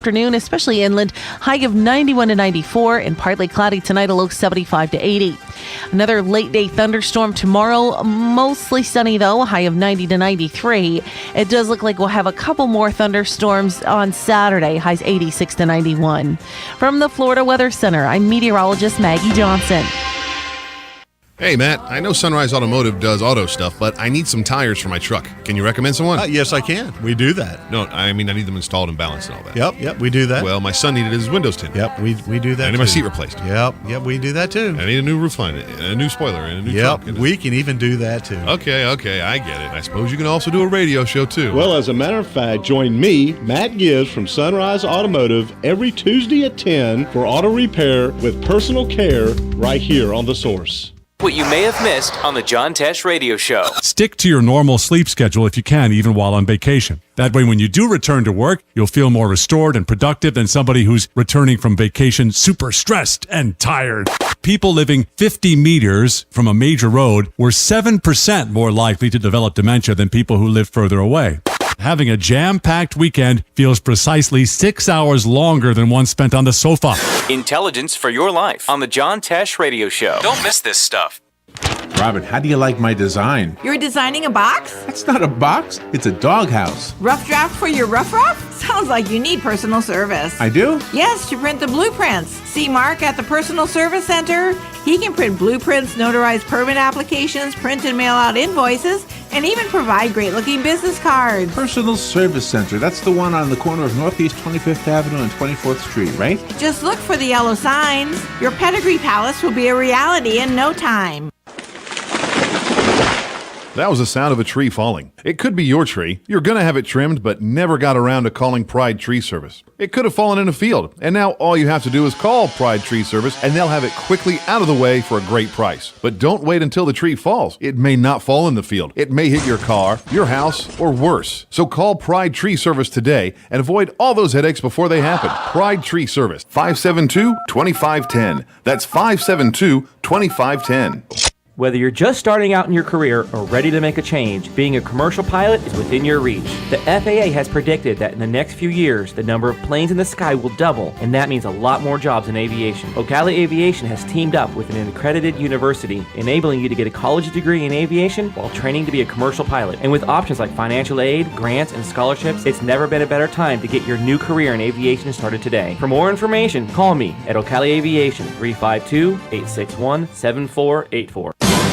Afternoon, especially inland, high of 91 to 94, and partly cloudy tonight, a low 75 to 80. Another late day thunderstorm tomorrow, mostly sunny though, high of 90 to 93. It does look like we'll have a couple more thunderstorms on Saturday, highs 86 to 91. From the Florida Weather Center, I'm meteorologist Maggie Johnson. Hey, Matt, I know Sunrise Automotive does auto stuff, but I need some tires for my truck. Can you recommend someone? Yes, I can. We do that. No, I mean I need them installed and balanced and all that. Yep, we do that. Well, my son needed his windows tinted. Yep, we do that. I need my seat replaced. Yep, we do that too. I need a new roof line, and a new spoiler, and a new truck. Yep, we can even do that too. Okay, I get it. I suppose you can also do a radio show too. Well, as a matter of fact, join me, Matt Gibbs from Sunrise Automotive, every Tuesday at 10 for auto repair with personal care right here on The Source. What you may have missed on the John Tesh Radio Show. Stick to your normal sleep schedule if you can, even while on vacation. That way, when you do return to work, you'll feel more restored and productive than somebody who's returning from vacation super stressed and tired. People living 50 meters from a major road were 7% more likely to develop dementia than people who live further away. Having a jam-packed weekend feels precisely 6 hours longer than one spent on the sofa. Intelligence for your life on the John Tesh Radio Show. Don't miss this stuff. Robin, how do you like my design? You're designing a box? That's not a box. It's a doghouse. Rough draft for your rough? Sounds like you need personal service. I do? Yes, to print the blueprints. See Mark at the Personal Service Center. He can print blueprints, notarize permit applications, print and mail out invoices, and even provide great-looking business cards. Personal Service Center. That's the one on the corner of Northeast 25th Avenue and 24th Street, right? Just look for the yellow signs. Your pedigree palace will be a reality in no time. That was the sound of a tree falling. It could be your tree. You're going to have it trimmed, but never got around to calling Pride Tree Service. It could have fallen in a field, and now all you have to do is call Pride Tree Service, and they'll have it quickly out of the way for a great price. But don't wait until the tree falls. It may not fall in the field. It may hit your car, your house, or worse. So call Pride Tree Service today and avoid all those headaches before they happen. Pride Tree Service, 572-2510. That's 572-2510. Whether you're just starting out in your career or ready to make a change, being a commercial pilot is within your reach. The FAA has predicted that in the next few years, the number of planes in the sky will double, and that means a lot more jobs in aviation. Ocala Aviation has teamed up with an accredited university, enabling you to get a college degree in aviation while training to be a commercial pilot. And with options like financial aid, grants, and scholarships, it's never been a better time to get your new career in aviation started today. For more information, call me at Ocala Aviation, 352-861-7484.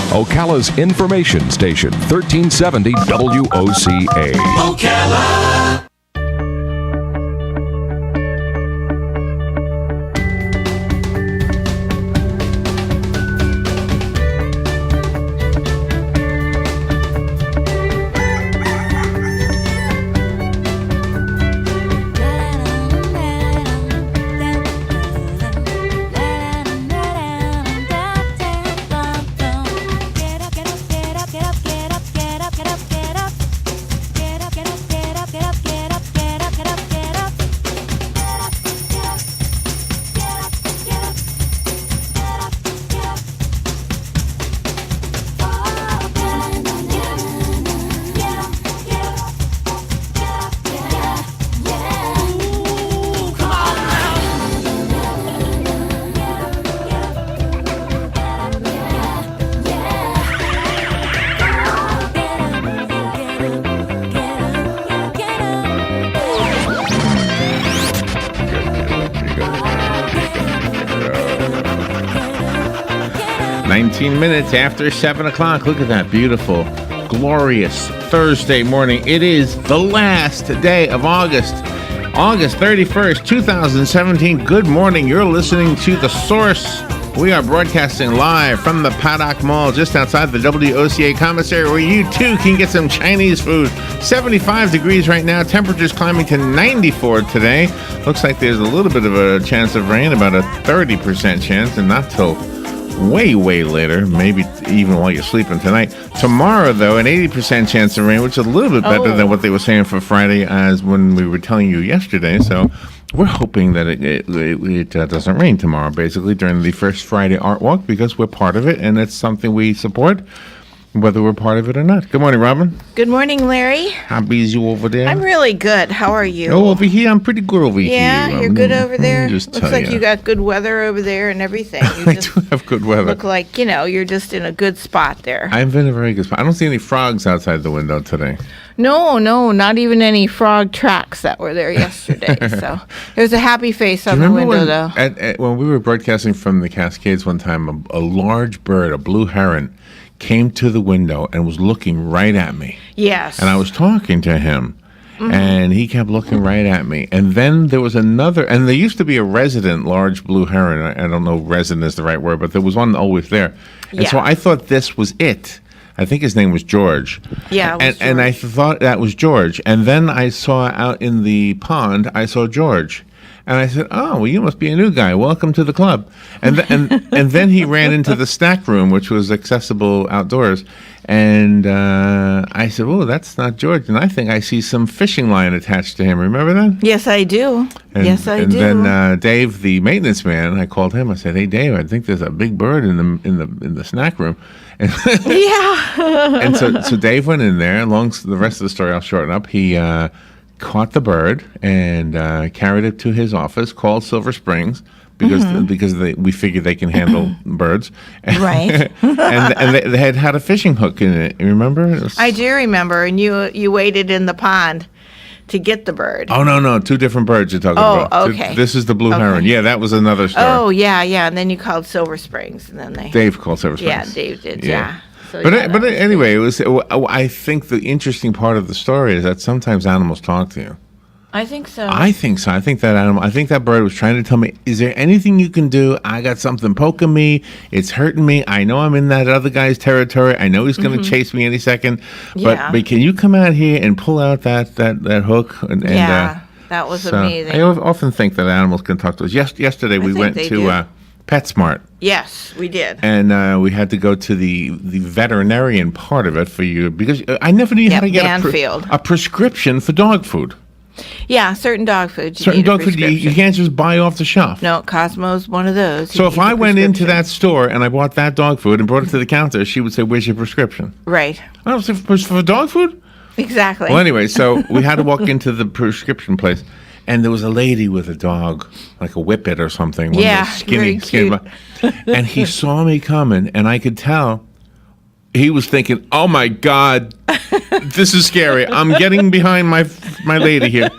Ocala's information station, 1370 WOCA. Ocala. Minutes after 7 o'clock. Look at that beautiful, glorious Thursday morning. It is the last day of August 31st, 2017. Good morning. You're listening to The Source. We are broadcasting live from the Paddock Mall just outside the WOCA commissary, where you too can get some Chinese food. 75 degrees right now. Temperatures climbing to 94 today. Looks like there's a little bit of a chance of rain, about a 30% chance, and not till way later, maybe even while you're sleeping tonight. Tomorrow, though, an 80% chance of rain, which is a little bit better than what they were saying for Friday, as when we were telling you yesterday. So we're hoping that it doesn't rain tomorrow, basically, during the first Friday Art Walk, because we're part of it, and it's something we support. whether we're part of it or not. Good morning, Robin. Good morning, Larry. How busy you over there? I'm really good. How are you? Oh, over here, I'm pretty good over here. Yeah, you're good over there? Just Looks tell like ya. you got good weather over there and everything. You I just do have good weather. look like, you're just in a good spot there. I'm in a very good spot. I don't see any frogs outside the window today. No, not even any frog tracks that were there yesterday. So there's a happy face on the window, though. When we were broadcasting from the Cascades one time, a large bird, a blue heron, came to the window and was looking right at me. Yes. And I was talking to him, and he kept looking right at me. And then there was another, and there used to be a resident large blue heron. I don't know if resident is the right word, but there was one always there. And so Yeah. I thought this was it. I think his name was George. Yeah, it was and I George. thought that was George. And then I saw out in the pond, I saw George. And I said, "Oh, well, you must be a new guy. Welcome to the club." And and then he ran into the snack room, which was accessible outdoors. And I said, "Oh, that's not George." And I think I see some fishing line attached to him. Remember that? Yes, I do. And, I and do. then Dave, the maintenance man, I called him. I said, "Hey, Dave, I think there's a big bird in the snack room." And Yeah. and so Dave went in there. The rest of the story, I'll shorten up. He caught the bird and carried it to his office, called Silver Springs because we figured they can handle birds. Right. and they had a fishing hook in it. You remember? It was- I do remember, and you waited in the pond to get the bird. Oh no, two different birds you're talking Oh, about. okay. This is the blue Okay. heron. Yeah, that was another story. Oh, yeah, and then you called Silver Springs, and then they... Dave called Silver Springs. Yeah, Dave did, yeah. So, But yeah, that was- anyway, it was. I think the interesting part of the story is that sometimes animals talk to you. I think so. I think so. I think that bird was trying to tell me, is there anything you can do? I got something poking me. It's hurting me. I know I'm in that other guy's territory. I know he's going to chase me any second. Yeah. But can you come out here and pull out that hook? Yeah, that was amazing. I often think that animals can talk to us. Yesterday we think went they to do. PetSmart. Yes, we did. And we had to go to the veterinarian part of it for you because I never knew how to get Banfield. a prescription for dog food. Yeah, certain dog foods. You Certain need a dog food you prescription. can't just buy off the shelf. No, Cosmo's one of those. So You if need I a went into prescription. that store and I bought that dog food and brought it to the counter, she would say, "Where's your prescription?" Right, I don't say for dog food. exactly. Well, anyway, so we had to walk into the prescription place, and there was a lady with a dog, like a whippet or something. one of Yeah, those skinny, very cute. and he saw me coming, and I could tell he was thinking, "Oh my God, this is scary. I'm getting behind my lady here."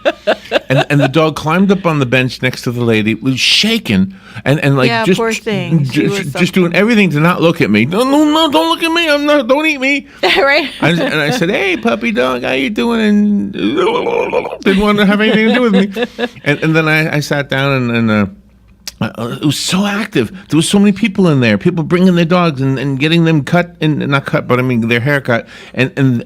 And the dog climbed up on the bench next to the lady, was shaking, and like Yeah, just poor thing. She was just doing everything to not look at me. No, don't look at me. Don't eat me. Right. And I said, "Hey, puppy dog, how you doing?" And didn't want to have anything to do with me. And then I sat down and it was so active. There was so many people in there. People bringing their dogs and getting them cut, and not cut, but I mean their hair cut. And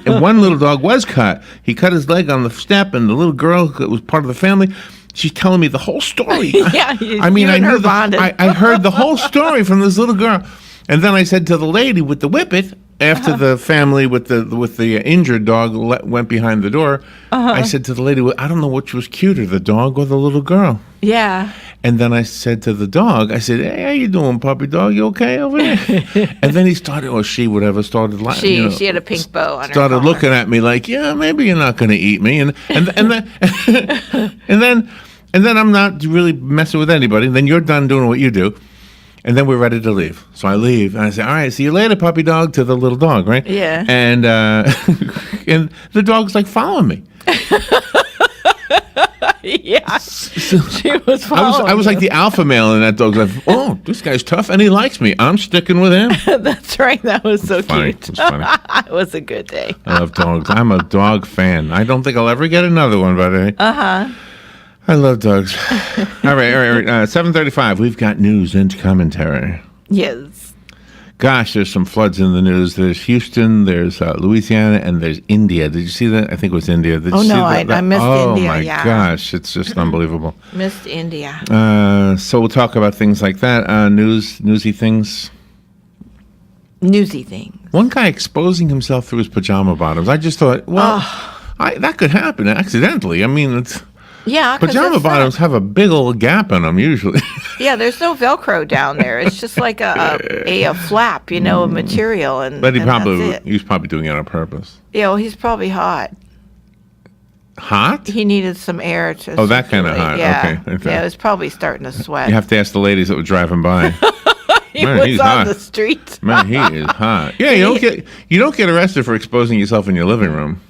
one little dog was cut. He cut his leg on the step, and the little girl that was part of the family. She's telling me the whole story. Yeah, I mean, you I and her knew bonded. I heard the whole story from this little girl. And then I said to the lady with the whippet, after the family with the injured dog went behind the door, I said to the lady, "Well, I don't know which was cuter, the dog or the little girl." Yeah. And then I said to the dog, I said, "Hey, how you doing, puppy dog? You okay over there?" And then he started, or she, whatever, started laughing. She had a pink bow on her started collar. looking at me like, "Yeah, maybe you're not going to eat me." And then and then I'm not really messing with anybody. Then you're done doing what you do. And then we're ready to leave. So I leave, and I say, "All right, see you later, puppy dog," to the little dog, right? Yeah. And and the dog's like following me. Yeah. She was I following was like you. the alpha male, and that dog's like, "Oh, this guy's tough, and he likes me. I'm sticking with him." That's right. That was so Funny. cute. It was funny. It was a good day. I love dogs. I'm a dog fan. I don't think I'll ever get another one, but I love dogs. All right. 7:35. We've got news and commentary. Yes. Gosh, there's some floods in the news. There's Houston, there's Louisiana, and there's India. Did you see that? I think it was India. Did Oh, you see no, that? I missed oh, India, my yeah. gosh, it's just unbelievable. Missed India. So we'll talk about things like that. Newsy things. Newsy thing. One guy exposing himself through his pajama bottoms. I just thought, well, that could happen accidentally. I mean, it's... Yeah. 'cause Pajama it's bottoms have a big old gap in them usually. Yeah, there's no Velcro down there. It's just like a flap, of material, and But that's he was probably doing it on purpose. Yeah, well, he's probably hot. Hot? He needed some air to. Oh, that kind of hot. Yeah. Okay. Yeah, it was probably starting to sweat. You have to ask the ladies that were driving by. He Man, was he's on hot. the street. Man, he is hot. Yeah, you don't get arrested for exposing yourself in your living room.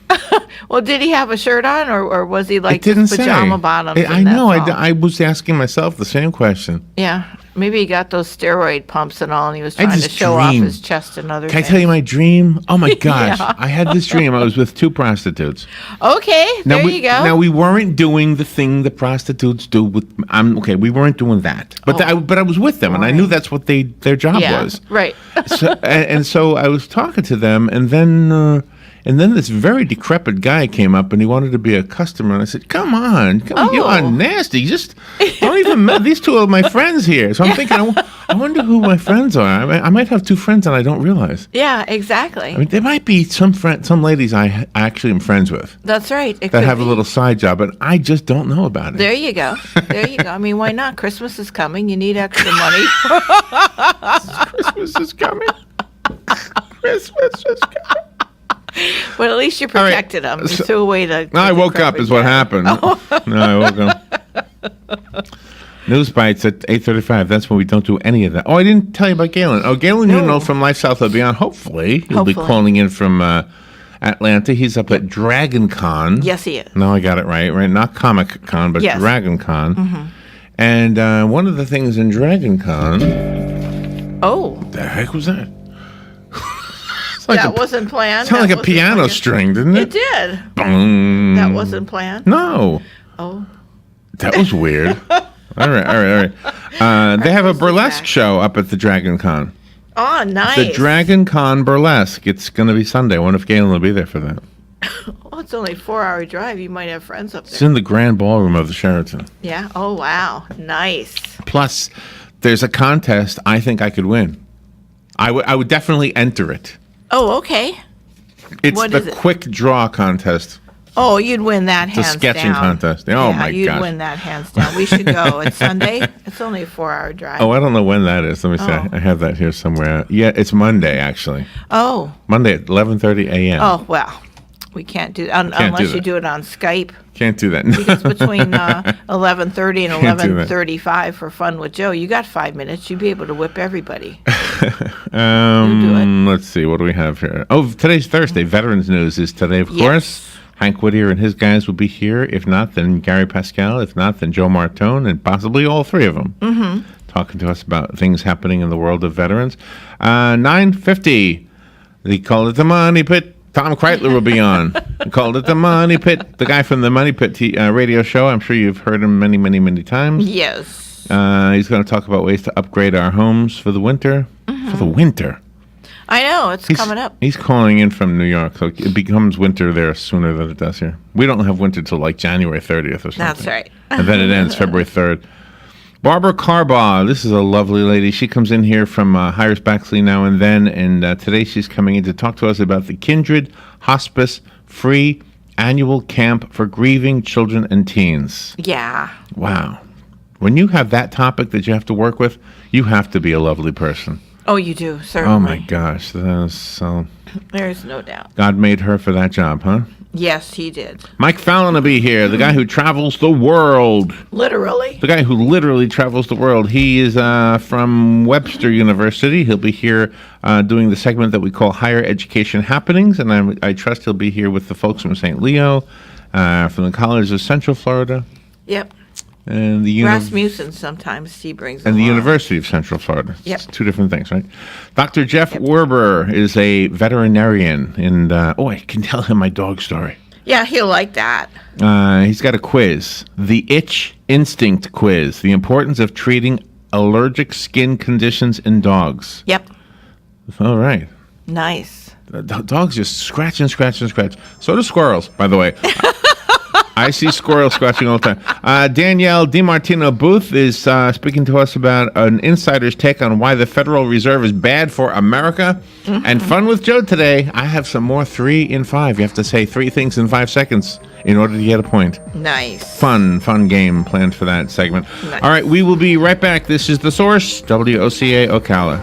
Well, did he have a shirt on, or was he like It didn't just pajama say. bottoms? I and know. that's all? I was asking myself the same question. Yeah, maybe he got those steroid pumps and all, and he was I trying to just show off dreamed. his chest and other Can I things. tell you my dream? Oh my gosh, Yeah. I had this dream. I was with 2 prostitutes. Okay, there you go. Now we weren't doing the thing the prostitutes do with. We weren't doing that. But I was with them, and I knew that's what their job yeah, was. right. So I was talking to them, and then this very decrepit guy came up, and he wanted to be a customer. And I said, "Come on, you are nasty. Just don't even. These 2 are my friends here." So I'm thinking, I wonder who my friends are. I might have 2 friends, and I don't realize. Yeah, exactly. I mean, there might be some ladies I actually am friends with That's right. It that could have be. a little side job, but I just don't know about it. There you go. There you go. I mean, why not? Christmas is coming. You need extra money. Christmas is coming. Christmas is coming. But at least you All right, protected them. You so- threw away the. No, I woke up is what happened. No, I woke up. News bites at 8:35. That's when we don't do any of that. Oh, I didn't tell you about Galen. Oh, Galen, you know from Life South of Beyond. Hopefully, he'll be calling in from Atlanta. He's up at Dragon Con. Yes, he is. No, I got it right. Not Comic Con, but Yes. Dragon Con. Mm-hmm. And one of the things in Dragon Con. Oh. The heck was that? That wasn't planned. Sounded That like a wasn't piano planned. string, didn't It it? did. Boom. That wasn't planned. No. Oh. That was weird. All right. They have a burlesque show up at the Dragon Con. Oh, nice. The Dragon Con Burlesque. It's going to be Sunday. I wonder if Galen will be there for that. Oh, it's only a 4-hour drive. You might have friends up It's there. in the Grand Ballroom of the Sheraton. Yeah. Oh, wow. Nice. Plus, there's a contest I think I could win. I would definitely enter it. Oh, okay. It's What the is it? quick draw contest. Oh, you'd win that The hands sketching down. contest. Oh, yeah, my you'd gosh. win that hands down. We should go. It's Sunday. It's only a 4-hour drive. Oh, I don't know when that is. Let me see. Oh. I have that here somewhere. Yeah, it's Monday, actually. Oh. Monday at 11:30 a.m. Oh, well. We can't do unless you that. do it on Skype. Can't do that. Because between 11:30 and Can't do that. 11:35 for Fun with Joe, you got 5 minutes. You'd be able to whip everybody. You Let's see. What do we have here? Oh, today's Thursday. Veterans News is today, of course. Hank Whittier and his guys will be here. If not, then Gary Pascal. If not, then Joe Martone, and possibly all 3 of them. Mm-hmm. Talking to us about things happening in the world of veterans. 9:50. They call it the Money Pit. Tom Kreitler will be on. They called it the Money Pit. The guy from the Money Pit radio show. I'm sure you've heard him many, many, many times. Yes. He's going to talk about ways to upgrade our homes for the winter. Mm-hmm. For the winter. I know. It's coming up. He's calling in from New York, so it becomes winter there sooner than it does here. We don't have winter till like January 30th or something. That's right. And then it ends February 3rd. Barbara Carbaugh, this is a lovely lady. She comes in here from Hires Baxley now and then, and today she's coming in to talk to us about the Kindred Hospice free annual camp for grieving children and teens. Yeah. Wow. When you have that topic that you have to work with, you have to be a lovely person. Oh, you do, certainly. Oh my gosh. So There's no doubt. God made her for that job, huh? Yes, he did. Mike Fallon will be here, the guy who travels the world. Literally. The guy who literally travels the world. He is from Webster University. He'll be here doing the segment that we call Higher Education Happenings, and I trust he'll be here with the folks from St. Leo, from the College of Central Florida, Yep. and the Rasmussen sometimes he brings and the along. University of Central Florida. Yep. It's 2 different things, right? Dr. Jeff Werber is a veterinarian, and I can tell him my dog story. Yeah, he'll like that. He's got a quiz, the Itch Instinct Quiz, the importance of treating allergic skin conditions in dogs. Yep. All right. Nice. Dogs just scratch and scratch and scratch. So do squirrels, by the way. I see squirrels scratching all the time. Danielle DiMartino Booth is speaking to us about an insider's take on why the Federal Reserve is bad for America. And Fun with Joe today. I have some more 3 in 5. You have to say 3 things in 5 seconds in order to get a point. Nice. Fun game planned for that segment. Nice. All right, we will be right back. This is The Source, WOCA Ocala.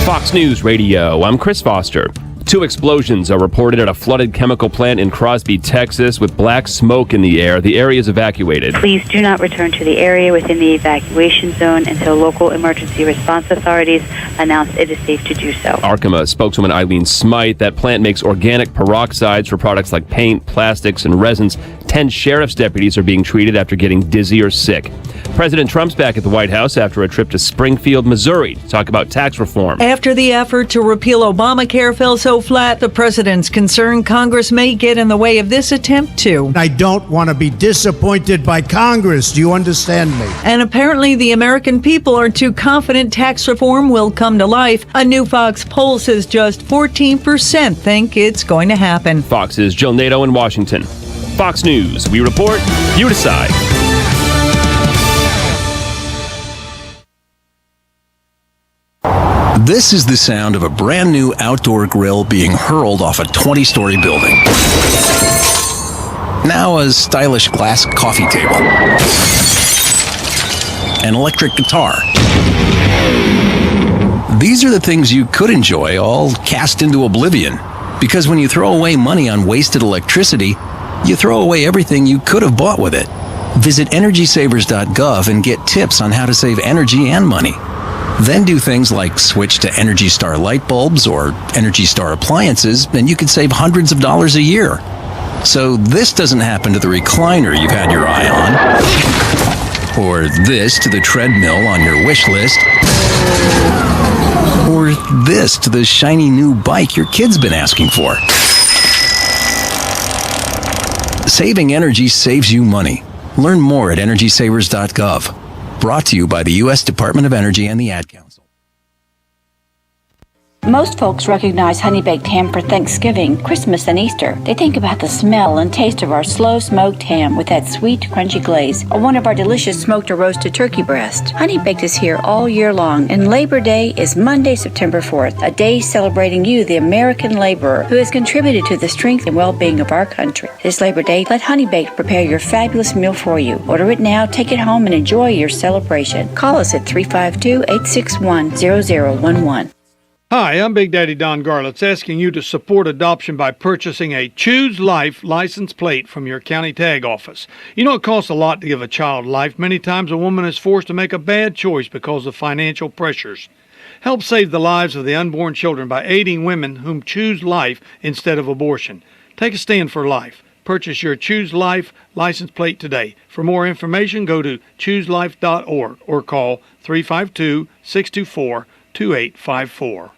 Fox News Radio, I'm Chris Foster. 2 explosions are reported at a flooded chemical plant in Crosby, Texas, with black smoke in the air. The area is evacuated. Please do not return to the area within the evacuation zone until local emergency response authorities announce it is safe to do so. Arkema spokeswoman Eileen Smythe, that plant makes organic peroxides for products like paint, plastics, and resins. 10 sheriff's deputies are being treated after getting dizzy or sick. President Trump's back at the White House after a trip to Springfield, Missouri to talk about tax reform. After the effort to repeal Obamacare fell so flat, the president's concerned Congress may get in the way of this attempt to. I don't want to be disappointed by Congress. Do you understand me? And apparently the American people are too confident tax reform will come to life. A new Fox poll says just 14% think it's going to happen. Fox's Jill Nato in Washington. Fox News, we report, you decide. This is the sound of a brand new outdoor grill being hurled off a 20-story building. Now a stylish glass coffee table. An electric guitar. These are the things you could enjoy, all cast into oblivion. Because when you throw away money on wasted electricity, you throw away everything you could have bought with it. Visit EnergySavers.gov and get tips on how to save energy and money. Then do things like switch to Energy Star light bulbs or Energy Star appliances, and you could save hundreds of dollars a year. So this doesn't happen to the recliner you've had your eye on, or this to the treadmill on your wish list, or this to the shiny new bike your kid's been asking for. Saving energy saves you money. Learn more at EnergySavers.gov. Brought to you by the U.S. Department of Energy and the Ad Council. Most folks recognize honey-baked ham for Thanksgiving, Christmas, and Easter. They think about the smell and taste of our slow-smoked ham with that sweet, crunchy glaze, or one of our delicious smoked or roasted turkey breast. Honey-baked is here all year long, and Labor Day is Monday, September 4th, a day celebrating you, the American laborer, who has contributed to the strength and well-being of our country. This Labor Day, let Honey-Baked prepare your fabulous meal for you. Order it now, take it home, and enjoy your celebration. Call us at 352-861-0011. Hi, I'm Big Daddy Don Garlitz, asking you to support adoption by purchasing a Choose Life license plate from your county tag office. You know it costs a lot to give a child life. Many times a woman is forced to make a bad choice because of financial pressures. Help save the lives of the unborn children by aiding women whom choose life instead of abortion. Take a stand for life. Purchase your Choose Life license plate today. For more information, go to chooselife.org or call 352-624-2854.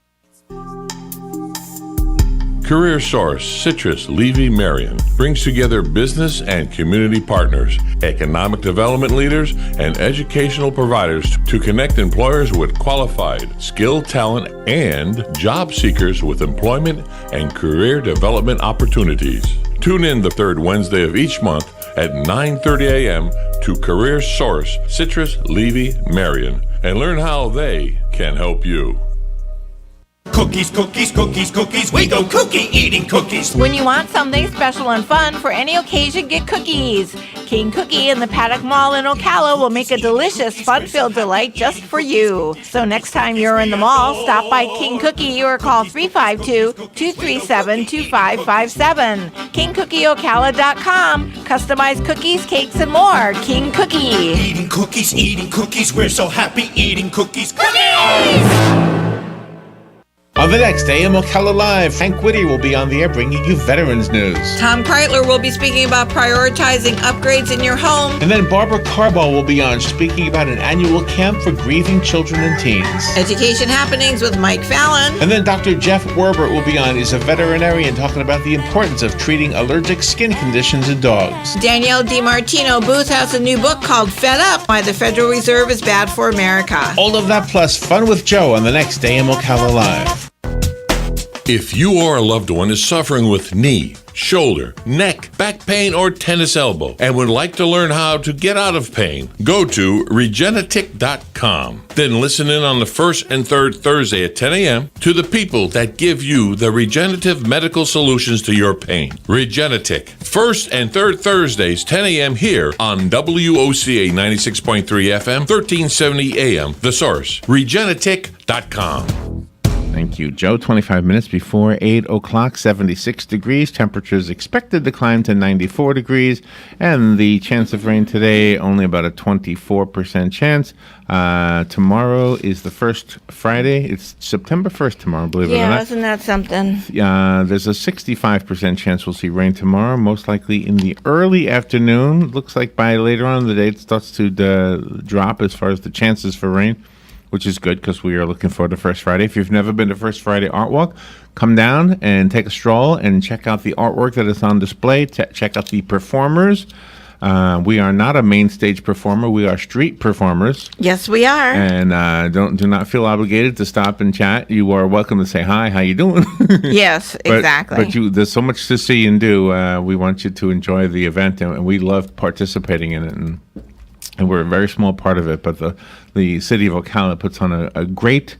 Career Source Citrus Levy Marion brings together business and community partners, economic development leaders, and educational providers to connect employers with qualified, skilled talent and job seekers with employment and career development opportunities. Tune in the third Wednesday of each month at 9:30 a.m. to Career Source Citrus Levy Marion and learn how they can help you. Cookies, cookies, cookies, cookies. We go cookie eating cookies. When you want something special and fun for any occasion, get cookies. King Cookie in the Paddock Mall in Ocala will make a delicious, fun-filled delight just for you. So next time you're in the mall, stop by King Cookie or call 352-237-2557. KingCookieOcala.com. Customized cookies, cakes, and more. King Cookie. Eating cookies. We're so happy eating cookies. Cookies! On the next AM Ocala Live, Hank Whitty will be on the air bringing you veterans news. Tom Kreitler will be speaking about prioritizing upgrades in your home. And then Barbara Carball will be on speaking about an annual camp for grieving children and teens. Education Happenings with Mike Fallon. And then Dr. Jeff Werbert will be on. He's a veterinarian talking about the importance of treating allergic skin conditions in dogs. Danielle DiMartino Booth has a new book called Fed Up, Why the Federal Reserve is Bad for America. All of that plus Fun with Joe on the next AM Ocala Live. If you or a loved one is suffering with knee, shoulder, neck, back pain, or tennis elbow, and would like to learn how to get out of pain, go to Regenetic.com. Then listen in on the first and third Thursday at 10 a.m. to the people that give you the regenerative medical solutions to your pain. Regenetic, first and third Thursdays, 10 a.m. here on WOCA 96.3 FM, 1370 AM. The Source, Regenetic.com. Thank you, Joe. 25 minutes before 8 o'clock, 76 degrees. Temperatures expected to climb to 94 degrees. And the chance of rain today, only about a 24% chance. Tomorrow is the first Friday. It's September 1st tomorrow, believe it or not. Yeah, isn't that something? There's a 65% chance we'll see rain tomorrow, most likely in the early afternoon. Looks like by later on in the day it starts to drop as far as the chances for rain, which is good because we are looking forward to First Friday. If you've never been to First Friday Art Walk, come down and take a stroll and check out the artwork that is on display. Check out the performers. We are not a main stage performer. We are street performers. Yes, we are. And do not feel obligated to stop and chat. You are welcome to say hi. How you doing? Yes, exactly. But there's so much to see and do. We want you to enjoy the event, and we love participating in it. And we're a very small part of it, but the city of Ocala puts on a great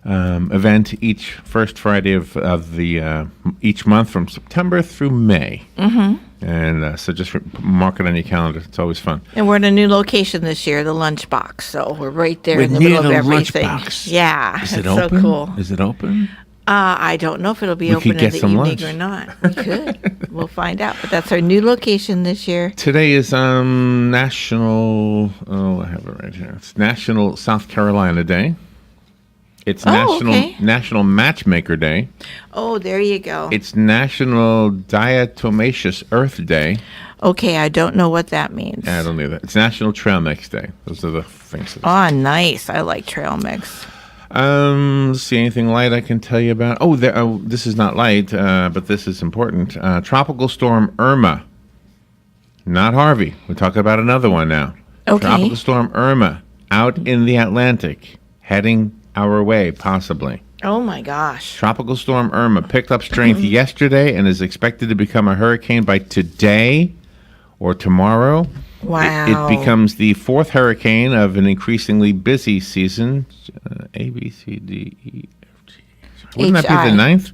event each first Friday of the each month from September through May. Mm-hmm. And so just mark it on your calendar. It's always fun. And we're in a new location this year, the Lunchbox. So we're right there We're in the near middle of the everything. Lunchbox. Yeah, Is it it's open? so cool. Is it open? I don't know if it'll be We open could get in the some evening lunch. or not. We could. We'll find out. But that's our new location this year. Today is National. Oh, I have it right here. It's National South Carolina Day. It's National Matchmaker Day. Oh, there you go. It's National Diatomaceous Earth Day. Okay, I don't know what that means. I don't either. It's National Trail Mix Day. Those are the things. Oh, nice. I like trail mix. Let's see, anything light I can tell you about? Oh, this is not light, but this is important. Tropical Storm Irma. Not Harvey. We're talking about another one now. Okay. Tropical Storm Irma out in the Atlantic, heading our way, possibly. Oh, my gosh. Tropical Storm Irma picked up strength yesterday and is expected to become a hurricane by today or tomorrow. Wow. It becomes the fourth hurricane of an increasingly busy season. A, B, C, D, E, F, G, H. Wouldn't that be the ninth?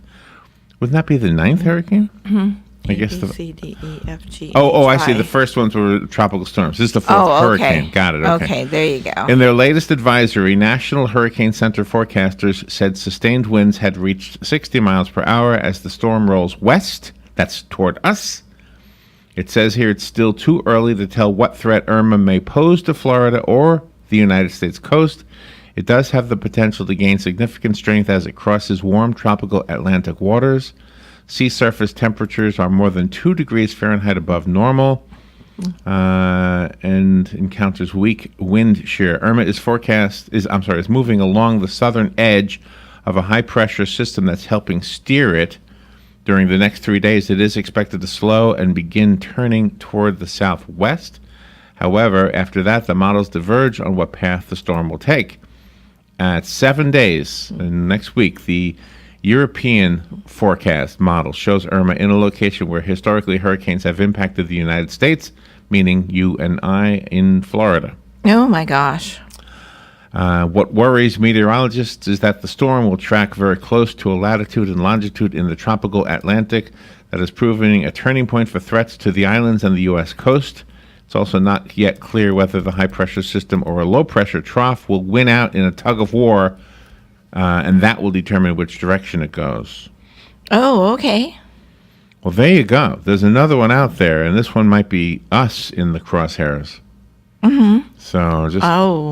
Wouldn't that be the ninth hurricane? Mm-hmm. I guess A, B, C, D, E, F, G, Oh, I H, see. I. The first ones were tropical storms. This is the fourth hurricane. Got it. Okay, there you go. In their latest advisory, National Hurricane Center forecasters said sustained winds had reached 60 miles per hour as the storm rolls west. That's toward us. It says here it's still too early to tell what threat Irma may pose to Florida or the United States coast. It does have the potential to gain significant strength as it crosses warm tropical Atlantic waters. Sea surface temperatures are more than 2 degrees Fahrenheit above normal and encounters weak wind shear. Irma is moving along the southern edge of a high-pressure system that's helping steer it. During the next 3 days, it is expected to slow and begin turning toward the southwest. However, after that, the models diverge on what path the storm will take. At 7 days, next week, the European forecast model shows Irma in a location where historically hurricanes have impacted the United States, meaning you and I in Florida. Oh, my gosh. What worries meteorologists is that the storm will track very close to a latitude and longitude in the tropical Atlantic that is proving a turning point for threats to the islands and the U.S. coast. It's also not yet clear whether the high-pressure system or a low-pressure trough will win out in a tug-of-war, and that will determine which direction it goes. Oh, okay. Well, there you go. There's another one out there, and this one might be us in the crosshairs. Mm-hmm. So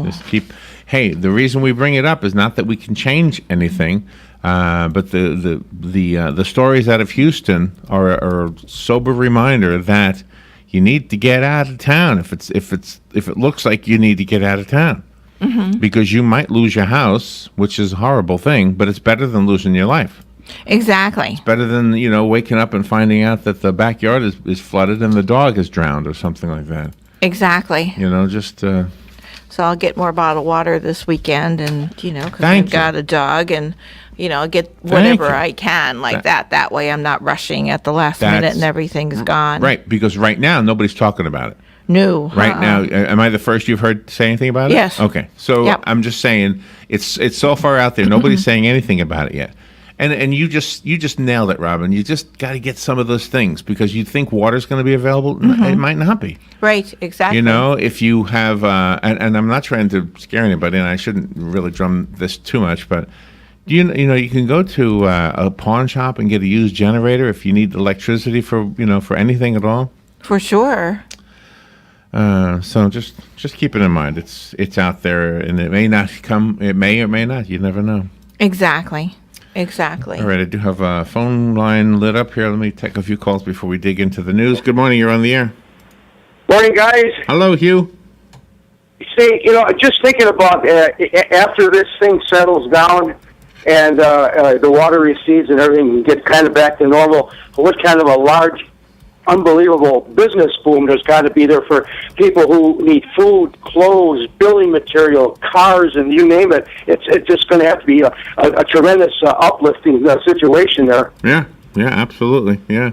just keep... Hey, the reason we bring it up is not that we can change anything, but the stories out of Houston are a sober reminder that you need to get out of town if it looks like you need to get out of town, because you might lose your house, which is a horrible thing, but it's better than losing your life. Exactly. It's better than waking up and finding out that the backyard is flooded and the dog is drowned or something like that. Exactly. Just. So I'll get more bottled water this weekend, and because Thank I've you. got a dog, and get whatever you. I can like that. That way, I'm not rushing at the last minute and everything's gone. Right, because right now nobody's talking about it. No. Right now, am I the first you've heard say anything about it? Yes. Okay, so Yep. I'm just saying it's so far out there. Nobody's saying anything about it yet. And you just nailed it, Robin. You just got to get some of those things because you think water's going to be available. It might not be. Right. Exactly. If you have, and I'm not trying to scare anybody, and I shouldn't really drum this too much, but you can go to a pawn shop and get a used generator if you need electricity for anything at all. For sure. So just keep it in mind. It's out there, and it may not come. It may or may not. You never know. Exactly. All right, I do have a phone line lit up here. Let me take a few calls before we dig into the news. Good morning. You're on the air. Morning, guys. Hello, Hugh. See, just thinking about after this thing settles down and the water recedes and everything gets kind of back to normal, what kind of a large, unbelievable business boom there's got to be there for people who need food, clothes, building material, cars, and you name it. It's just going to have to be a tremendous uplifting situation there. Yeah, absolutely. Yeah.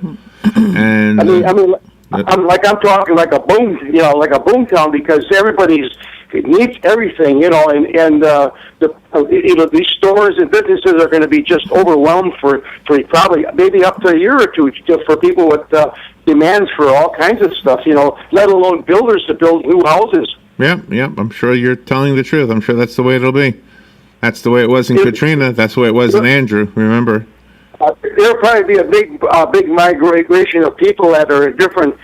And I'm talking like a boom, like a boom town because it needs everything, and these stores and businesses are going to be just overwhelmed for probably maybe up to a year or two just for people with demands for all kinds of stuff, let alone builders to build new houses. Yeah. I'm sure you're telling the truth. I'm sure that's the way it'll be. That's the way it was in Katrina. That's the way it was in Andrew. Remember? There'll probably be a big migration of people that are in different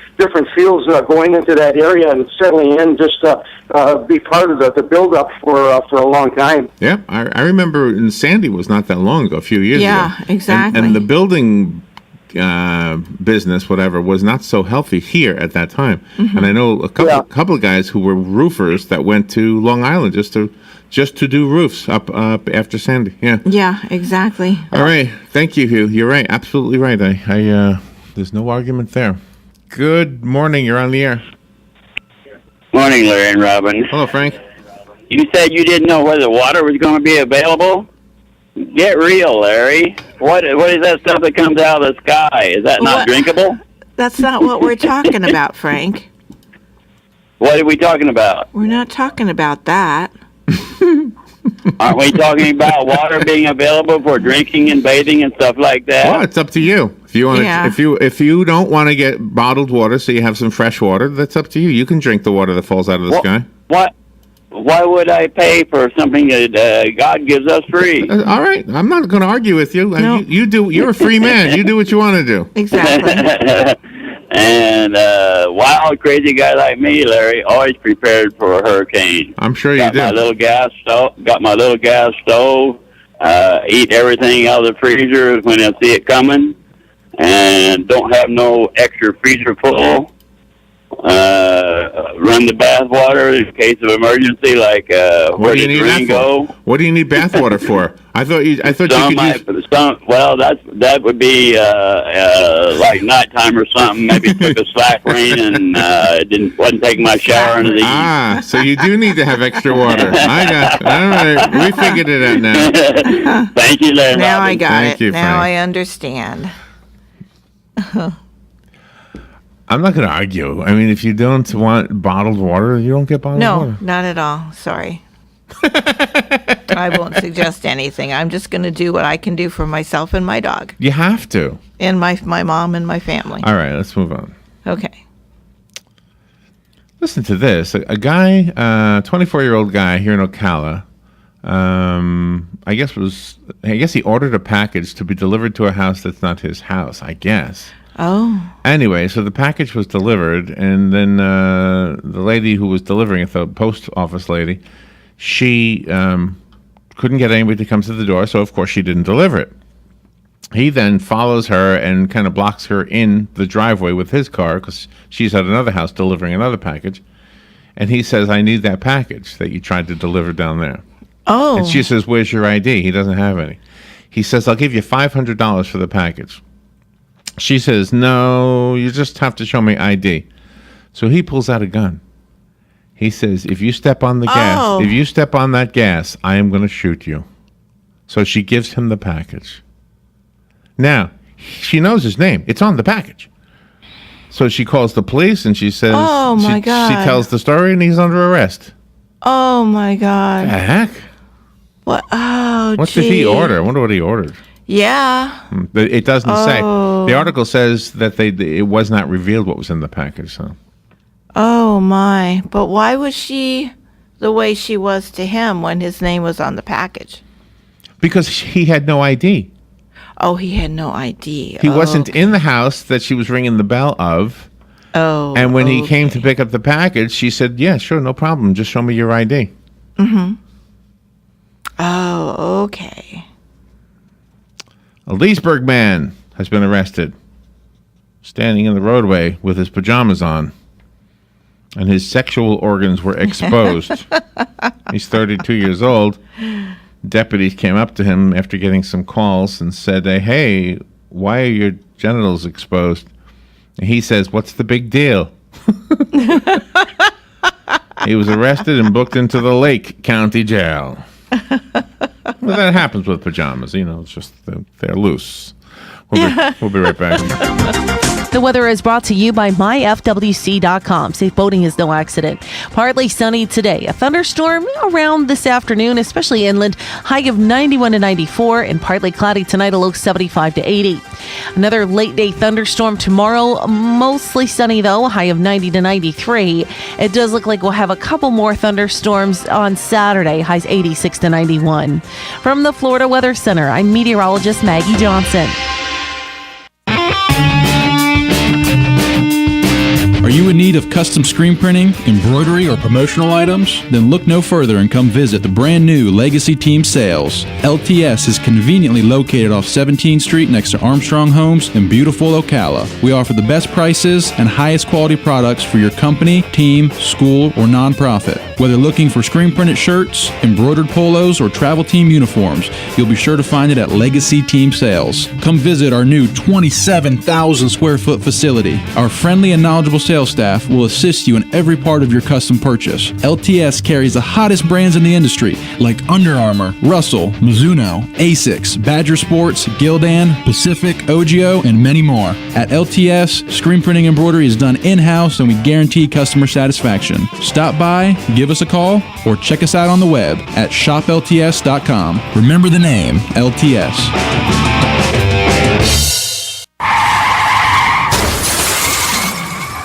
fields going into that area and settling in just to be part of the build-up for a long time. Yeah, I remember, and Sandy was not that long ago, a few years ago. Yeah, exactly. And the building business, whatever, was not so healthy here at that time. Mm-hmm. And I know a couple of guys who were roofers that went to Long Island just to do roofs up after Sandy. Yeah. Yeah, exactly. All right. Thank you, Hugh. You're right. Absolutely right. I there's no argument there. Good morning. You're on the air. Morning, Larry and Robin. Hello, Frank. You said you didn't know whether water was going to be available? Get real, Larry. What is that stuff that comes out of the sky? Is that not drinkable? That's not what we're talking about, Frank. What are we talking about? We're not talking about that. Aren't we talking about water being available for drinking and bathing and stuff like that? Well, it's up to you. If you want to, if you don't want to get bottled water, so you have some fresh water, that's up to you. You can drink the water that falls out of the sky. Why would I pay for something that God gives us free? All right, I'm not going to argue with you. No. You do. You're a free man. You do what you want to do. Exactly. And wild, crazy guy like me, Larry, always prepared for a hurricane. I'm sure you do. Got my little gas stove. Eat everything out of the freezer when I see it coming, and don't have no extra freezer full. Run the bath water in case of emergency, like where did the rain go? What do you need bath water for? I thought you could use. Well, that would be like nighttime or something. Maybe took a slack rain and wasn't taking my shower in the evening. So you do need to have extra water. I got it. All right, we figured it out now. Thank you, Larry. Now I got Thank it. you, Now Frank. I understand. I'm not going to argue. I mean, if you don't want bottled water, you don't get bottled water. No, not at all. Sorry. I won't suggest anything. I'm just going to do what I can do for myself and my dog. You have to. And my mom and my family. All right, let's move on. Okay. Listen to this. A guy, 24-year-old guy here in Ocala, I guess he ordered a package to be delivered to a house that's not his house, I guess. Oh. Anyway, so the package was delivered, and then the lady who was delivering it, the post office lady, she couldn't get anybody to come to the door, so of course she didn't deliver it. He then follows her and kind of blocks her in the driveway with his car because she's at another house delivering another package. And he says, I need that package that you tried to deliver down there. Oh. And she says, where's your ID? He doesn't have any. He says, I'll give you $500 for the package. She says, no, you just have to show me ID. So he pulls out a gun He says, if you step on the gas, if you step on that gas, I am going to shoot you. So she gives him the package. Now, she knows his name. It's on the package. So she calls the police and she says, Oh, my God. She tells the story and he's under arrest. Oh, my God. The heck? What? Oh, What did he order? I wonder what he ordered. Yeah. But it doesn't say. Oh. The article says that it was not revealed what was in the package. So. Oh, my. But why was she the way she was to him when his name was on the package? Because he had no ID. Oh, he had no ID. He wasn't in the house that she was ringing the bell of. Oh. And when he came to pick up the package, she said, yeah, sure, no problem. Just show me your ID. Mm-hmm. Oh, okay. A Leesburg man has been arrested, standing in the roadway with his pajamas on, and his sexual organs were exposed. He's 32 years old. Deputies came up to him after getting some calls and said, hey, why are your genitals exposed? And he says, what's the big deal? He was arrested and booked into the Lake County Jail. Well, that happens with pajamas. It's just they're loose. We'll be right back. The weather is brought to you by myfwc.com. Safe boating is no accident. Partly sunny today. A thunderstorm around this afternoon, especially inland. High of 91 to 94, and partly cloudy tonight, a low 75 to 80. Another late day thunderstorm tomorrow. Mostly sunny though. High of 90 to 93. It does look like we'll have a couple more thunderstorms on Saturday. Highs 86 to 91. From the Florida Weather Center, I'm meteorologist Maggie Johnson. Are you in need of custom screen printing, embroidery, or promotional items? Then look no further and come visit the brand new Legacy Team Sales. LTS is conveniently located off 17th Street next to Armstrong Homes in beautiful Ocala. We offer the best prices and highest quality products for your company, team, school, or nonprofit. Whether looking for screen printed shirts, embroidered polos, or travel team uniforms, you'll be sure to find it at Legacy Team Sales. Come visit our new 27,000 square foot facility. Our friendly and knowledgeable sales staff will assist you in every part of your custom purchase. LTS carries the hottest brands in the industry like Under Armour, Russell, Mizuno, Asics, Badger Sports, Gildan, Pacific, Ogio, and many more. At LTS, screen printing embroidery is done in-house and we guarantee customer satisfaction. Stop by, give us a call, or check us out on the web at shoplts.com. Remember the name, LTS.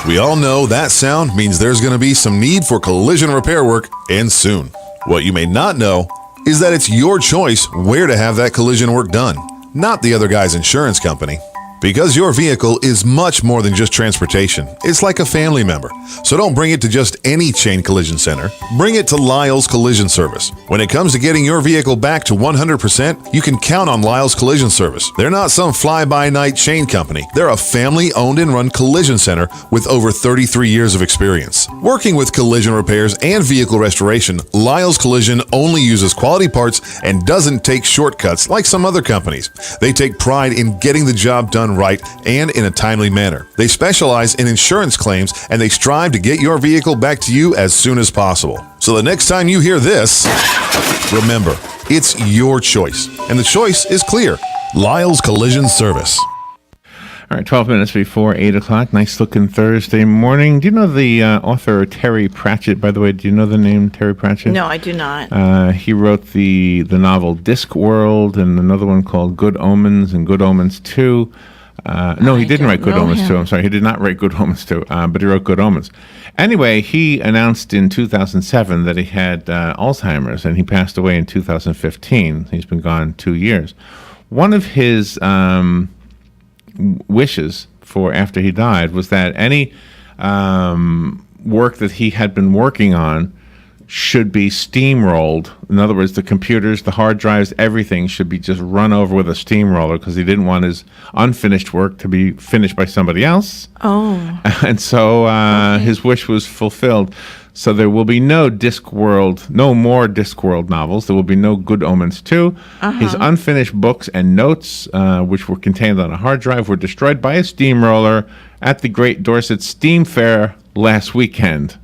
We all know that sound means there's going to be some need for collision repair work, and soon. What you may not know is that it's your choice where to have that collision work done, not the other guy's insurance company. Because your vehicle is much more than just transportation. It's like a family member. So don't bring it to just any chain collision center. Bring it to Lyle's Collision Service. When it comes to getting your vehicle back to 100%, you can count on Lyle's Collision Service. They're not some fly-by-night chain company. They're a family-owned and run collision center with over 33 years of experience. Working with collision repairs and vehicle restoration, Lyle's Collision only uses quality parts and doesn't take shortcuts like some other companies. They take pride in getting the job done right and in a timely manner. They specialize in insurance claims and they strive to get your vehicle back to you as soon as possible. So the next time you hear this, remember, it's your choice. And the choice is clear. Lyle's Collision Service. All right, 12 minutes before 8 o'clock. Nice looking Thursday morning. Do you know the author Terry Pratchett? By the way, do you know the name Terry Pratchett? No, I do not. He wrote the novel Discworld and another one called Good Omens and Good Omens 2. No, he didn't write Good Omens 2. I'm sorry, he did not write Good Omens 2, but he wrote Good Omens. Anyway, he announced in 2007 that he had Alzheimer's, and he passed away in 2015. He's been gone 2 years. One of his wishes for after he died was that any work that he had been working on should be steamrolled. In other words, the computers, the hard drives, everything should be just run over with a steamroller because he didn't want his unfinished work to be finished by somebody else. Oh. And so his wish was fulfilled. So there will be no more Discworld novels. There will be no Good Omens 2. His unfinished books and notes, which were contained on a hard drive, were destroyed by a steamroller at the Great Dorset Steam Fair last weekend.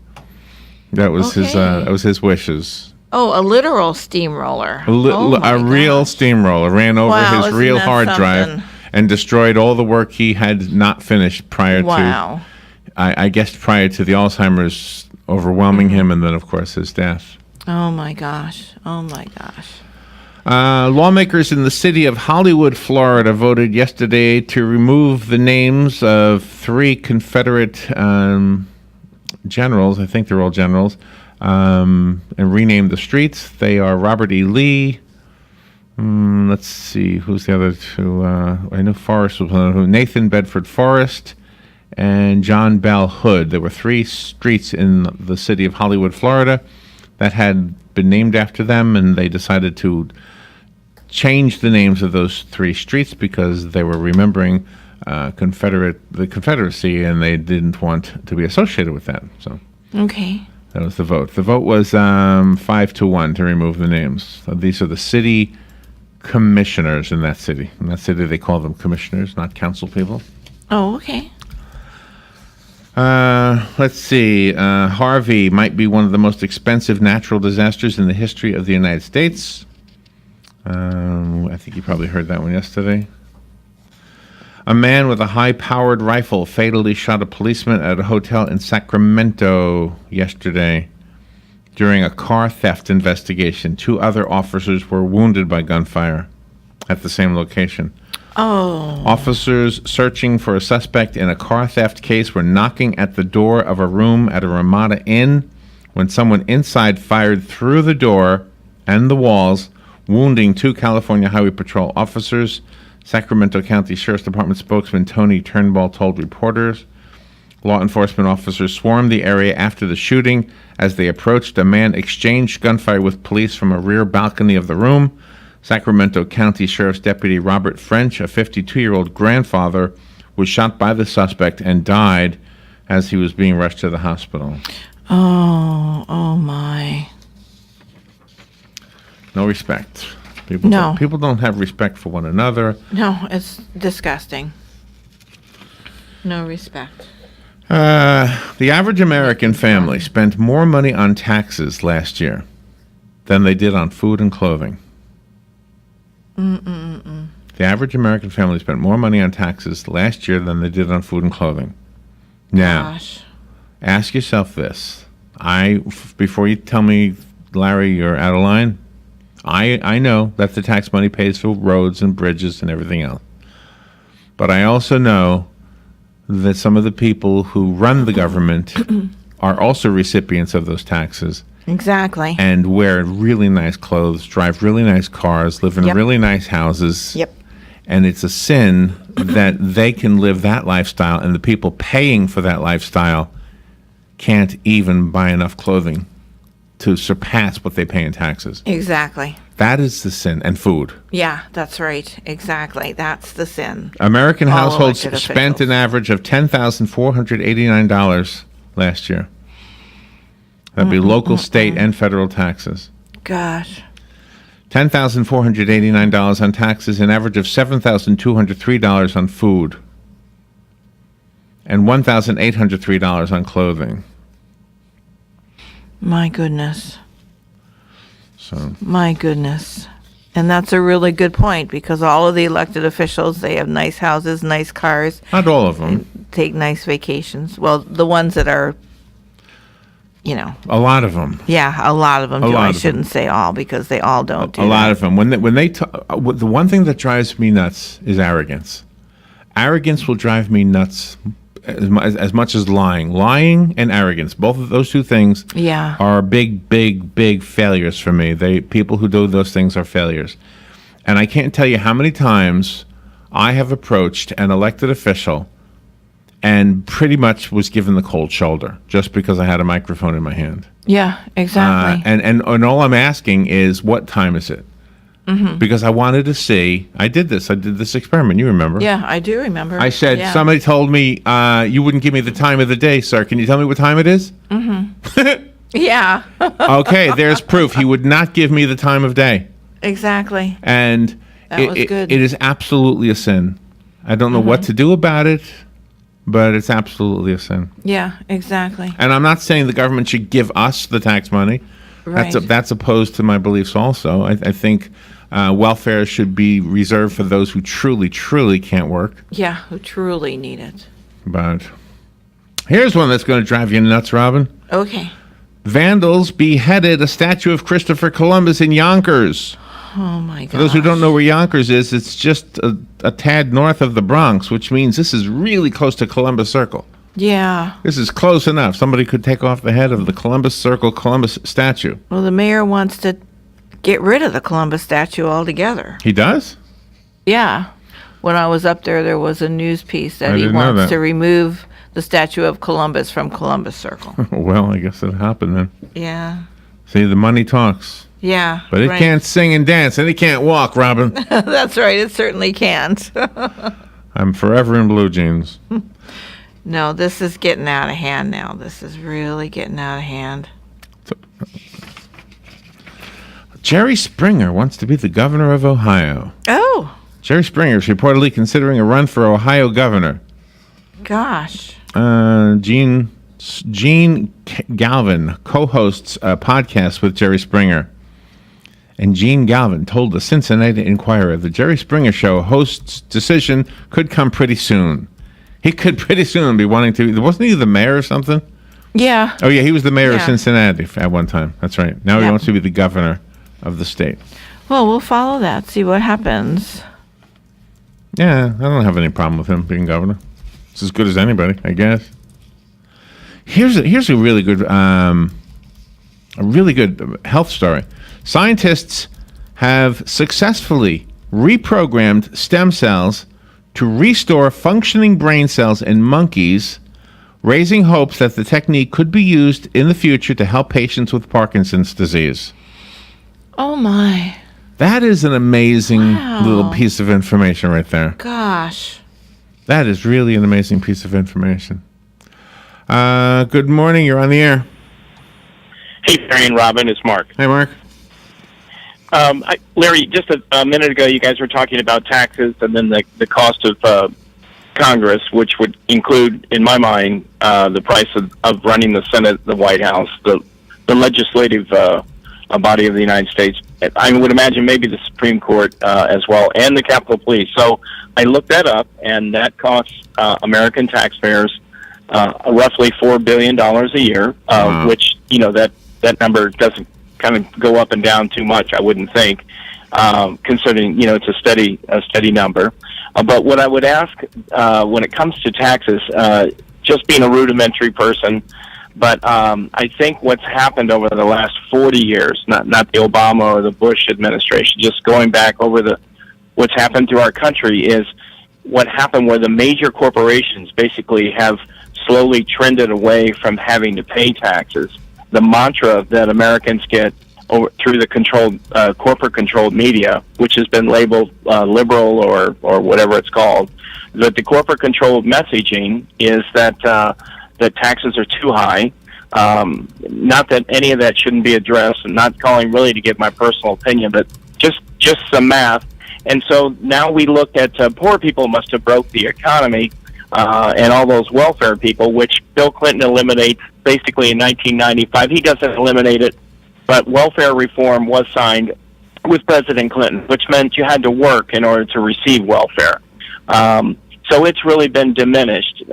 That was his wishes. Oh, a literal steamroller. A real steamroller ran over Wow, his isn't real that hard drive something? and destroyed all the work he had not finished prior Wow. to, I guess, prior to the Alzheimer's overwhelming him, and then, of course, his death. Oh my gosh. Oh my gosh. Lawmakers in the city of Hollywood, Florida, voted yesterday to remove the names of 3 Confederate generals. I think they're all generals. And rename the streets. They are Robert E. Lee. Let's see, who's the other 2? I know Forrest was one of them. Nathan Bedford Forrest and John Bell Hood. There were 3 streets in the city of Hollywood, Florida, that had been named after them, and they decided to change the names of those 3 streets because they were remembering the Confederacy, and they didn't want to be associated with that. So. Okay. That was the vote. The vote was 5-1 to remove the names. So these are the city commissioners in that city. In that city, they call them commissioners, not council people. Oh, okay. Let's see. Harvey might be one of the most expensive natural disasters in the history of the United States. I think you probably heard that one yesterday. A man with a high-powered rifle fatally shot a policeman at a hotel in Sacramento yesterday during a car theft investigation. 2 other officers were wounded by gunfire at the same location. Oh. Officers searching for a suspect in a car theft case were knocking at the door of a room at a Ramada Inn when someone inside fired through the door and the walls, wounding 2 California Highway Patrol officers. Sacramento County Sheriff's Department spokesman Tony Turnbull told reporters. Law enforcement officers swarmed the area after the shooting. As they approached, a man exchanged gunfire with police from a rear balcony of the room. Sacramento County Sheriff's Deputy Robert French, a 52-year-old grandfather, was shot by the suspect and died as he was being rushed to the hospital. Oh my. No respect. People don't have respect for one another. No, it's disgusting. No respect. The average American family spent more money on taxes last year than they did on food and clothing. The average American family spent more money on taxes last year than they did on food and clothing. Now, ask yourself this. Before you tell me, Larry, you're out of line, I know that the tax money pays for roads and bridges and everything else. But I also know that some of the people who run the government are also recipients of those taxes. Exactly. And wear really nice clothes, drive really nice cars, live in really nice houses. Yep. And it's a sin that they can live that lifestyle, and the people paying for that lifestyle can't even buy enough clothing to surpass what they pay in taxes. Exactly. That is the sin. And food. Yeah, that's right. Exactly. That's the sin. American All households elected spent officials. an average of $10,489 last year. That'd be local, state, and federal taxes. Gosh. $10,489 on taxes, an average of $7,203 on food, and $1,803 on clothing. My goodness. So. My goodness. And that's a really good point, because all of the elected officials, they have nice houses, nice cars. Not all of them. Take nice vacations. Well, the ones that are, A lot of them. Yeah, a lot of them A do. lot I of shouldn't say all, because they all don't do A lot of them. When they the one thing that drives me nuts is arrogance. Arrogance will drive me nuts as much as lying. Lying and arrogance, both of those two things, Yeah. are big failures for me. People who do those things are failures. And I can't tell you how many times I have approached an elected official and pretty much was given the cold shoulder just because I had a microphone in my hand. Yeah, exactly. And all I'm asking is, what time is it? Mhm. Because I wanted to see. I did this experiment. You remember? Yeah, I do remember. I said, Yeah. somebody told me, you wouldn't give me the time of the day, sir. Can you tell me what time it is? Mm-hmm. Yeah. Okay, there's proof. He would not give me the time of day. Exactly. And That was good. it is absolutely a sin. I don't know what to do about it. but it's absolutely a sin. Yeah, exactly. And I'm not saying the government should give us the tax money. Right. That's opposed to my beliefs also. I think welfare should be reserved for those who truly, truly can't work. Yeah, who truly need it. But here's one that's going to drive you nuts, Robin. Okay. Vandals beheaded a statue of Christopher Columbus in Yonkers. Oh, my God. For those who don't know where Yonkers is, it's just a tad north of the Bronx, which means this is really close to Columbus Circle. Yeah. This is close enough. Somebody could take off the head of the Columbus Circle Columbus statue. Well, the mayor wants to get rid of the Columbus statue altogether. He does? Yeah. When I was up there, there was a news piece that I he didn't know wants that. to remove the statue of Columbus from Columbus Circle. Well, I guess it happened then. Yeah. See, the money talks. Yeah. But it right. can't sing and dance, and it can't walk, Robin. That's right. It certainly can't. I'm forever in blue jeans. No, this is getting out of hand now. This is really getting out of hand. Jerry Springer wants to be the governor of Ohio. Oh, Jerry Springer is reportedly considering a run for Ohio governor. gosh. Gene Galvin co-hosts a podcast with Jerry Springer. And Gene Galvin told the Cincinnati Enquirer the Jerry Springer Show host's decision could come pretty soon. He could pretty soon be wanting to... Wasn't he the mayor or something? Yeah. Oh, yeah, he was the mayor of Yeah. Cincinnati at one time. That's right. Now he Yeah. wants to be the governor of the state. Well, we'll follow that, see what happens. Yeah, I don't have any problem with him being governor. It's as good as anybody, I guess. Here's a really good health story. Scientists have successfully reprogrammed stem cells to restore functioning brain cells in monkeys, raising hopes that the technique could be used in the future to help patients with Parkinson's disease. Oh, my. That is an amazing Wow. little piece of information right there. Gosh. That is really an amazing piece of information. Good morning. You're on the air. Hey, Barry and Robin, it's Mark. Hey, Mark. Larry, just a minute ago, you guys were talking about taxes and then the cost of Congress, which would include, in my mind, the price of running the Senate, the White House, the legislative body of the United States. I would imagine maybe the Supreme Court as well, and the Capitol Police. So I looked that up, and that costs American taxpayers roughly $4 billion a year, which, that number doesn't kind of go up and down too much, I wouldn't think, considering, it's a steady number. But what I would ask when it comes to taxes, just being a rudimentary person, but I think what's happened over the last 40 years, not the Obama or the Bush administration, just going back over what's happened to our country is what happened where the major corporations basically have slowly trended away from having to pay taxes. The mantra that Americans get through the corporate-controlled media, which has been labeled liberal or whatever it's called, that the corporate-controlled messaging is that taxes are too high. Not that any of that shouldn't be addressed, and not calling really to give my personal opinion, but just some math. And so now we look at poor people must have broke the economy, and all those welfare people, which Bill Clinton eliminates basically in 1995. He doesn't eliminate it, but welfare reform was signed with President Clinton, which meant you had to work in order to receive welfare. So it's really been diminished.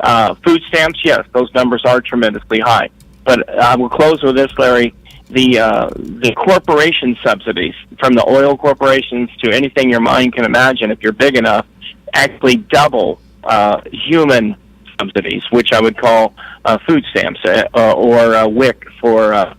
Food stamps, yes, those numbers are tremendously high. But I will close with this, Larry. The corporation subsidies, from the oil corporations to anything your mind can imagine, if you're big enough, actually double human subsidies, which I would call food stamps or WIC for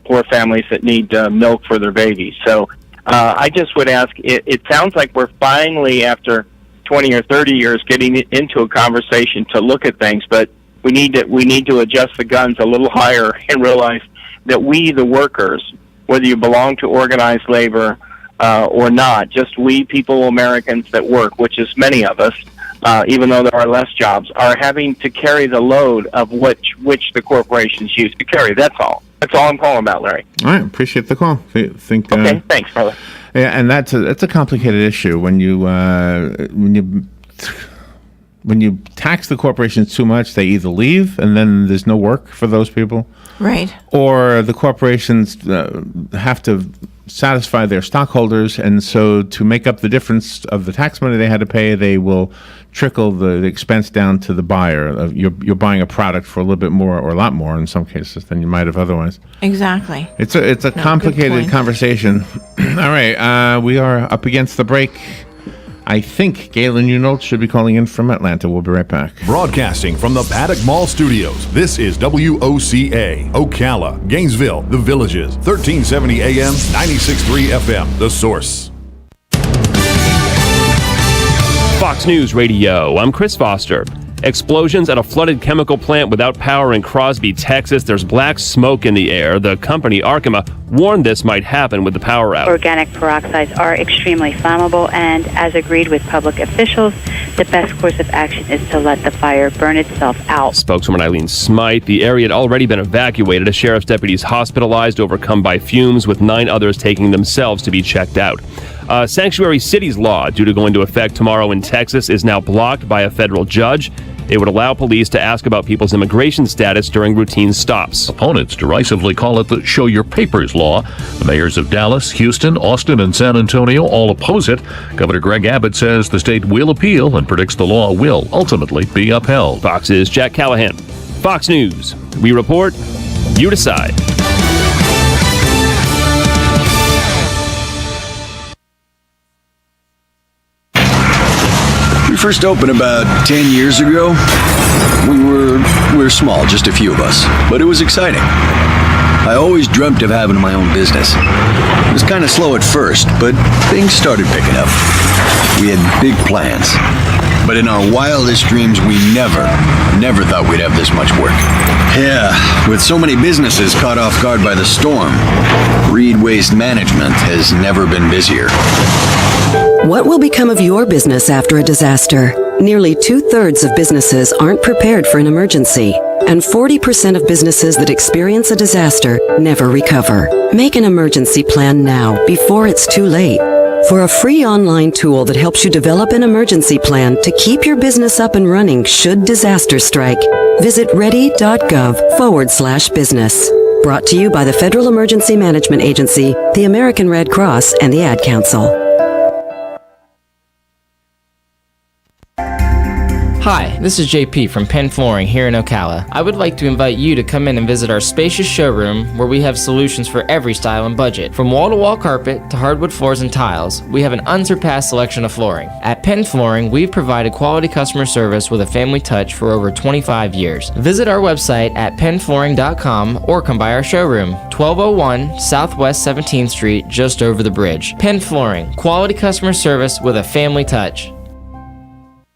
poor families that need milk for their babies. So I just would ask, it sounds like we're finally, after 20 or 30 years, getting into a conversation to look at things, but we need to adjust the guns a little higher and realize that we, the workers, whether you belong to organized labor or not, just we people, Americans that work, which is many of us, even though there are less jobs, are having to carry the load of which the corporations use to carry. That's all. That's all I'm calling about, Larry. All right, appreciate the call. Think. Okay, thanks, brother. Yeah, and that's a complicated issue when you when you tax the corporations too much, they either leave and then there's no work for those people, Right. or the corporations have to satisfy their stockholders, and so to make up the difference of the tax money they had to pay, they will trickle the expense down to the buyer. You're buying a product for a little bit more, or a lot more in some cases, than you might have otherwise. Exactly. It's a complicated conversation. All right, we are up against the break. I think Galen Unoldt should be calling in from Atlanta. We'll be right back. Broadcasting from the Paddock Mall Studios, this is WOCA, Ocala, Gainesville, The Villages, 1370 AM, 96.3 FM, The Source. Fox News Radio, I'm Chris Foster. Explosions at a flooded chemical plant without power in Crosby, Texas. There's black smoke in the air. The company, Arkema, warned this might happen with the power out. Organic peroxides are extremely flammable, and as agreed with public officials, the best course of action is to let the fire burn itself out. Spokeswoman Eileen Smythe, the area had already been evacuated. A sheriff's deputies hospitalized, overcome by fumes, with 9 others taking themselves to be checked out. Sanctuary cities law, due to go into effect tomorrow in Texas, is now blocked by a federal judge. It would allow police to ask about people's immigration status during routine stops. Opponents derisively call it the Show Your Papers law. The mayors of Dallas, Houston, Austin, and San Antonio all oppose it. Governor Greg Abbott says the state will appeal and predicts the law will ultimately be upheld. Fox's Jack Callahan. Fox News. We report, you decide. We first opened about 10 years ago. We were small, just a few of us, but it was exciting. I always dreamt of having my own business. It was kind of slow at first, but things started picking up. We had big plans, but in our wildest dreams, we never thought we'd have this much work. Yeah, with so many businesses caught off guard by the storm, Reed Waste Management has never been busier. What will become of your business after a disaster? Nearly 2/3 of businesses aren't prepared for an emergency, and 40% of businesses that experience a disaster never recover. Make an emergency plan now, before it's too late. For a free online tool that helps you develop an emergency plan to keep your business up and running should disaster strike, visit ready.gov/business. Brought to you by the Federal Emergency Management Agency, the American Red Cross, and the Ad Council. Hi, this is JP from Penn Flooring here in Ocala. I would like to invite you to come in and visit our spacious showroom where we have solutions for every style and budget. From wall-to-wall carpet to hardwood floors and tiles, we have an unsurpassed selection of flooring. At Penn Flooring, we've provided quality customer service with a family touch for over 25 years. Visit our website at pennflooring.com or come by our showroom, 1201 Southwest 17th Street, just over the bridge. Penn Flooring, quality customer service with a family touch.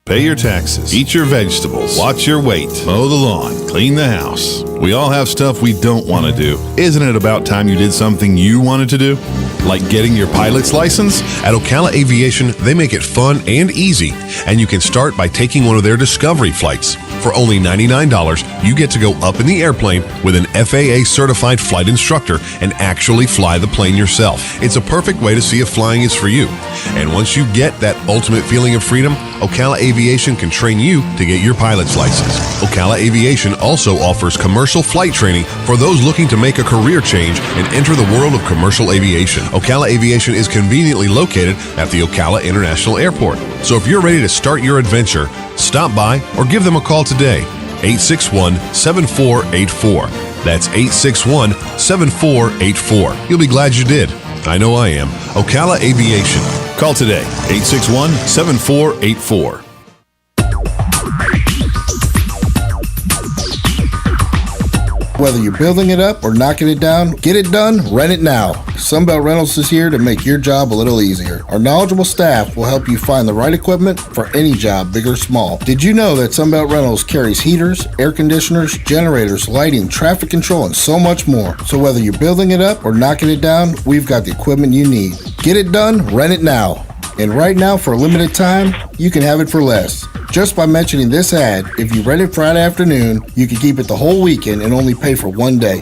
Pay your taxes, eat your vegetables, watch your weight, mow the lawn, clean the house. We all have stuff we don't want to do. Isn't it about time you did something you wanted to do? Like getting your pilot's license? At Ocala Aviation, they make it fun and easy, and you can start by taking one of their Discovery flights. For only $99, you get to go up in the airplane with an FAA-certified flight instructor and actually fly the plane yourself. It's a perfect way to see if flying is for you. And once you get that ultimate feeling of freedom, Ocala Aviation can train you to get your pilot's license. Ocala Aviation also offers commercial flight training for those looking to make a career change and enter the world of commercial aviation. Ocala Aviation is conveniently located at the Ocala International Airport. So if you're ready to start your adventure, stop by or give them a call today. 861-7484. That's 861-7484. You'll be glad you did. I know I am. Ocala Aviation. Call today, 861-7484. Whether you're building it up or knocking it down, get it done, rent it now. Sunbelt Rentals is here to make your job a little easier. Our knowledgeable staff will help you find the right equipment for any job, big or small. Did you know that Sunbelt Rentals carries heaters, air conditioners, generators, lighting, traffic control, and so much more? So whether you're building it up or knocking it down, we've got the equipment you need. Get it done, rent it now. And right now, for a limited time, you can have it for less. Just by mentioning this ad, if you rent it Friday afternoon, you can keep it the whole weekend and only pay for one day.